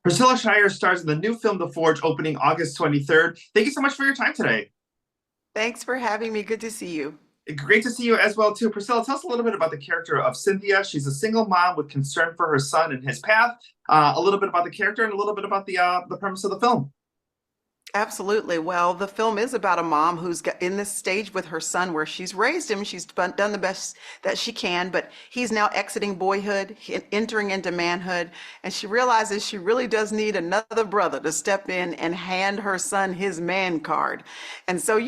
Priscilla Shirer stars in the new film The Forge, opening August 23rd. Thank you so much for your time today. Thanks for having me. Good to see you. Great to see you as well, too. Priscilla, tell us a little bit about the character of Cynthia. She's a single mom with concern for her son and his path. A little bit about the character and a little bit about the premise of the film. Absolutely. Well, the film is about a mom in this stage with her son where she's raised him. She's done the best that she can, but he's now exiting boyhood, entering into manhood, and she realizes she really does need another brother to step in and hand her son his man card. And so,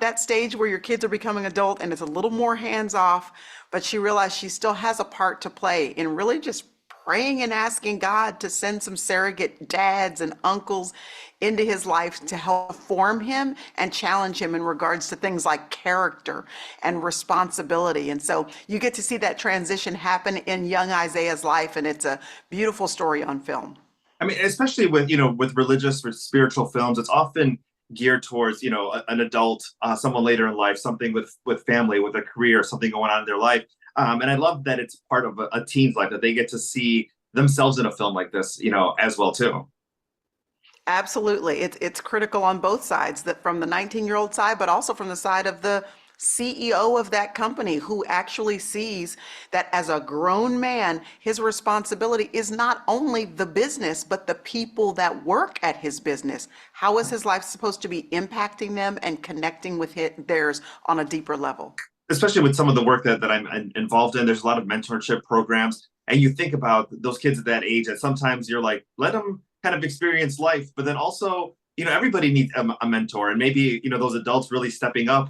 that stage where your kids are becoming adult and it's a little more hands off, but she realized she still has a part to play in really just praying and asking God to send some surrogate dads and uncles into his life to help form him and challenge him in regards to things like character and responsibility. And so you get to see that transition happen in young Isaiah's life, and it's a beautiful story on film. I mean, especially with religious or spiritual films, it's often geared towards an adult, someone later in life, something with family, with a career, something going on in their life. And I love that it's part of a teen's life that they get to see themselves in a film like this, as well too. Absolutely. It's critical on both sides, that from the 19-year-old side, but also from the side of the CEO of that company who actually sees that as a grown man, his responsibility is not only the business, but the people that work at his business. How is his life supposed to be impacting them and connecting with theirs on a deeper level? Especially with some of the work that I'm involved in, there's a lot of mentorship programs. And you think about those kids at that age, and sometimes you're like, let them kind of experience life. But then also, everybody needs a mentor. And maybe, those adults really stepping up.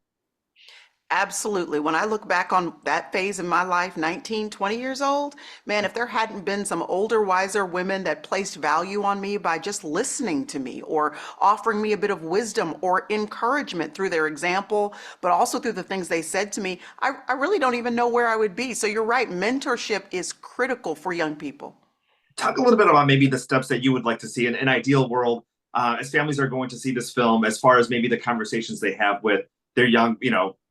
Absolutely. When I look back on that phase in my life, 19, 20 years old, man, if there hadn't been some older, wiser women that placed value on me by just listening to me or offering me a bit of wisdom or encouragement through their example, but also through the things they said to me, I really don't even know where I would be. So you're right, mentorship is critical for young people. Talk a little bit about maybe the steps that you would like to see in an ideal world, as families are going to see this film, as far as maybe the conversations they have with their young,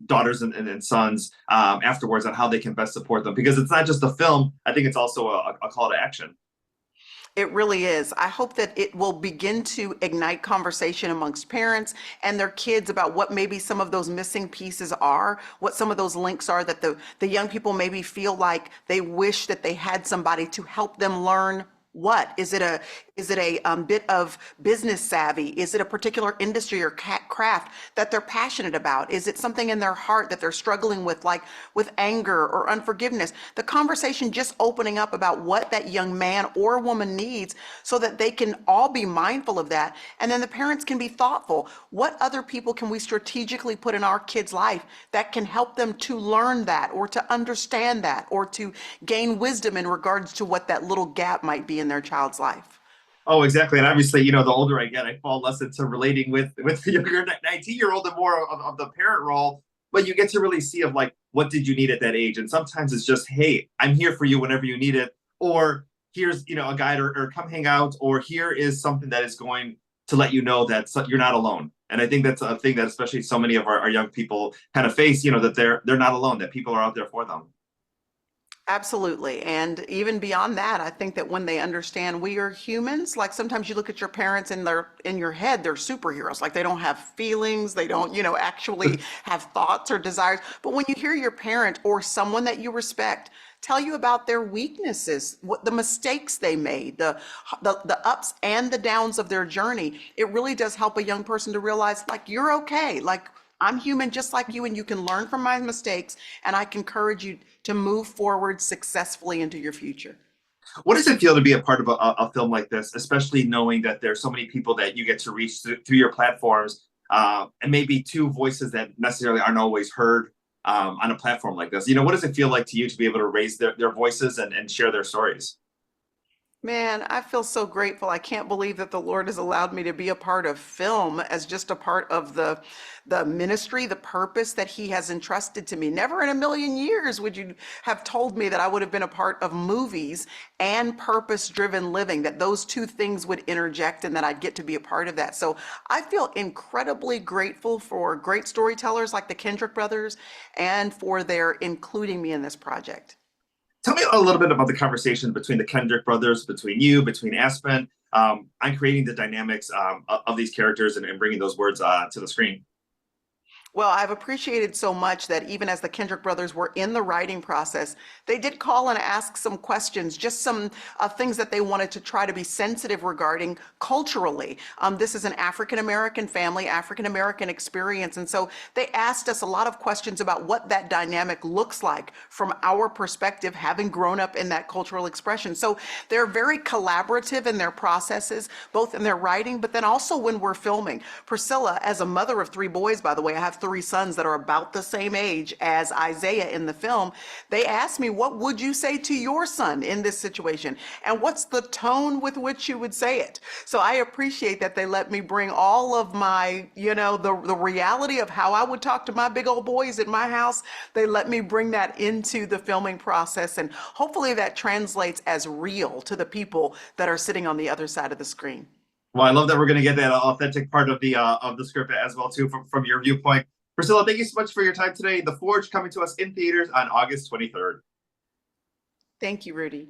daughters and sons, afterwards, on how they can best support them. Because it's not just a film. I think it's also a call to action. It really is. I hope that it will begin to ignite conversation amongst parents and their kids about what maybe some of those missing pieces are, what some of those links are that the young people maybe feel like they wish that they had somebody to help them learn. What is it? A bit of business savvy? Is it a particular industry or craft that they're passionate about? Is it something in their heart that they're struggling with, like with anger or unforgiveness? The conversation just opening up about what that young man or woman needs so that they can all be mindful of that. And then the parents can be thoughtful. What other people can we strategically put in our kids' life that can help them to learn that or to understand that or to gain wisdom in regards to what that little gap might be in their child's life? Oh, exactly. And obviously, the older I get, I fall less into relating with the younger 19-year-old and more of the parent role. But you get to really see of like, what did you need at that age? And sometimes it's just, hey, I'm here for you whenever you need it. Or here's, a guide, or come hang out, or here is something that is going to let you know that you're not alone. And I think that's a thing that especially so many of our young people kind of face, that they're not alone, that people are out there for them. Absolutely. And even beyond that, I think that when they understand we are humans, like sometimes you look at your parents and they're in your head, they're superheroes. Like they don't have feelings, they don't, actually have thoughts or desires. But when you hear your parent or someone that you respect tell you about their weaknesses, what the mistakes they made, the ups and the downs of their journey, it really does help a young person to realize like you're okay. Like I'm human just like you, and you can learn from my mistakes, and I can encourage you to move forward successfully into your future. What does it feel to be a part of a film like this, especially knowing that there's so many people that you get to reach through your platforms, and maybe two voices that necessarily aren't always heard, on a platform like this? What does it feel like to you to be able to raise their voices and share their stories? Man, I feel so grateful. I can't believe that the Lord has allowed me to be a part of film as just a part of the ministry, the purpose that He has entrusted to me. Never in a million years would you have told me that I would have been a part of movies and purpose-driven living, that those two things would interject and that I'd get to be a part of that. So I feel incredibly grateful for great storytellers like the Kendrick Brothers and for their including me in this project. Tell me a little bit about the conversation between the Kendrick brothers, between you, between Aspen. on creating the dynamics of these characters and bringing those words to the screen. Well, I've appreciated so much that even as the Kendrick brothers were in the writing process, they did call and ask some questions, just some things that they wanted to try to be sensitive regarding culturally. This is an African American family, African American experience. And so they asked us a lot of questions about what that dynamic looks like from our perspective, having grown up in that cultural expression. So they're very collaborative in their processes, both in their writing, but then also when we're filming. Priscilla, as a mother of three boys, by the way, I have three sons that are about the same age as Isaiah in the film. They asked me, what would you say to your son in this situation? And what's the tone with which you would say it? So I appreciate that they let me bring all of my, the reality of how I would talk to my big old boys in my house. They let me bring that into the filming process. And hopefully that translates as real to the people that are sitting on the other side of the screen. Well, I love that we're going to get that authentic part of the script as well too from your viewpoint. Priscilla, thank you so much for your time today. The Forge coming to us in theaters on August 23rd. Thank you, Rudy.